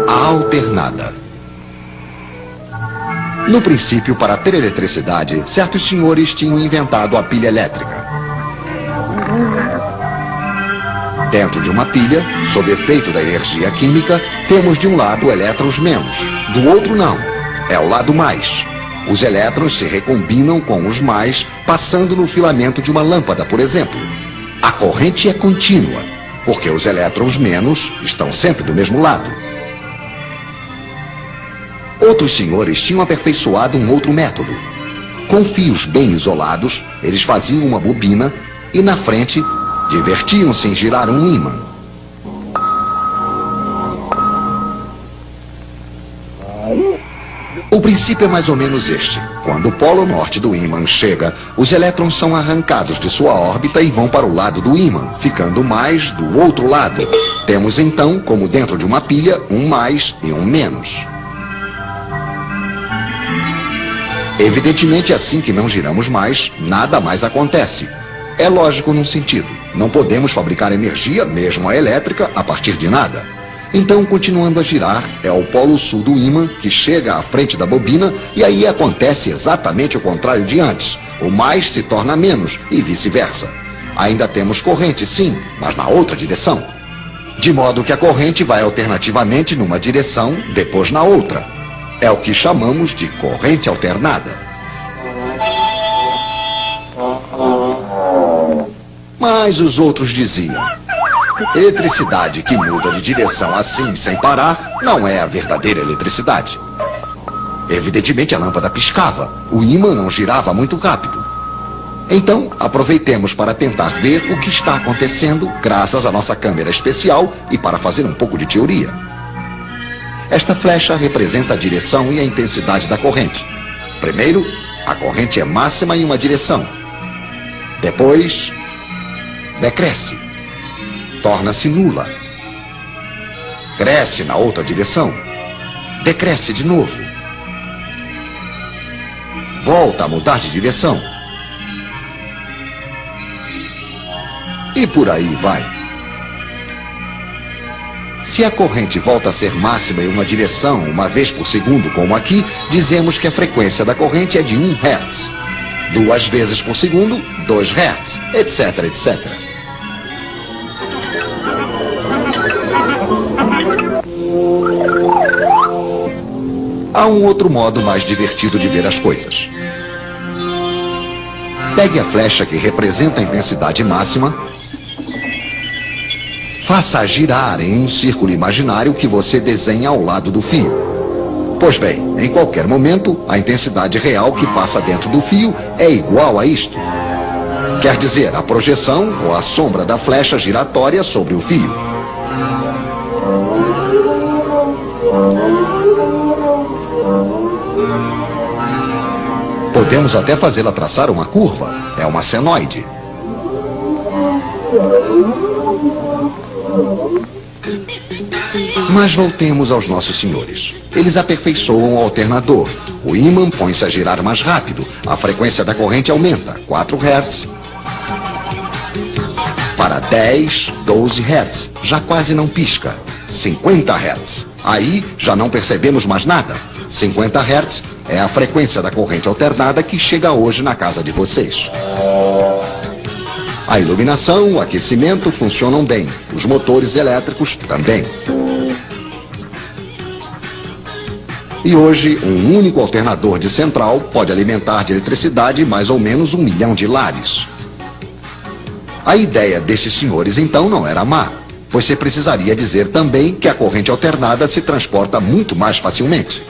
A alternada. No princípio, para ter eletricidade, certos senhores tinham inventado a pilha elétrica. Dentro de uma pilha, sob efeito da energia química, temos de um lado elétrons menos, do outro não, é o lado mais. Os elétrons se recombinam com os mais, passando no filamento de uma lâmpada, por exemplo. A corrente é contínua, porque os elétrons menos estão sempre do mesmo lado. Outros senhores tinham aperfeiçoado um outro método. Com fios bem isolados, eles faziam uma bobina e na frente divertiam-se em girar um ímã. O princípio é mais ou menos este. Quando o polo norte do ímã chega, os elétrons são arrancados de sua órbita e vão para o lado do ímã, ficando mais do outro lado. Temos então, como dentro de uma pilha, um mais e um menos. Evidentemente, assim que não giramos mais, nada mais acontece. É lógico num sentido. Não podemos fabricar energia, mesmo a elétrica, a partir de nada. Então, continuando a girar, é o polo sul do ímã que chega à frente da bobina e aí acontece exatamente o contrário de antes. O mais se torna menos e vice-versa. Ainda temos corrente, sim, mas na outra direção. De modo que a corrente vai alternativamente numa direção, depois na outra. É o que chamamos de corrente alternada. Mas os outros diziam: eletricidade que muda de direção assim, sem parar, não é a verdadeira eletricidade. Evidentemente a lâmpada piscava, o ímã não girava muito rápido. Então, aproveitemos para tentar ver o que está acontecendo graças à nossa câmera especial e para fazer um pouco de teoria. Esta flecha representa a direção e a intensidade da corrente. Primeiro, a corrente é máxima em uma direção. Depois, decresce. Torna-se nula. Cresce na outra direção. Decresce de novo. Volta a mudar de direção. E por aí vai. Se a corrente volta a ser máxima em uma direção uma vez por segundo, como aqui, dizemos que a frequência da corrente é de 1 Hz. 2 vezes por segundo, 2 Hz, etc, etc. Há um outro modo mais divertido de ver as coisas. Pegue a flecha que representa a intensidade máxima, faça-a girar em um círculo imaginário que você desenha ao lado do fio. Pois bem, em qualquer momento, a intensidade real que passa dentro do fio é igual a isto. Quer dizer, a projeção ou a sombra da flecha giratória sobre o fio. Podemos até fazê-la traçar uma curva. É uma senoide. Mas voltemos aos nossos senhores. Eles aperfeiçoam o alternador. O ímã põe-se a girar mais rápido. A frequência da corrente aumenta. 4 Hz. Para 10, 12 Hz. Já quase não pisca. 50 Hz. Aí já não percebemos mais nada. 50 Hz é a frequência da corrente alternada que chega hoje na casa de vocês. A iluminação, o aquecimento funcionam bem. Os motores elétricos também. E hoje, um único alternador de central pode alimentar de eletricidade mais ou menos 1 milhão de lares. A ideia desses senhores, então, não era má. Você precisaria dizer também que a corrente alternada se transporta muito mais facilmente.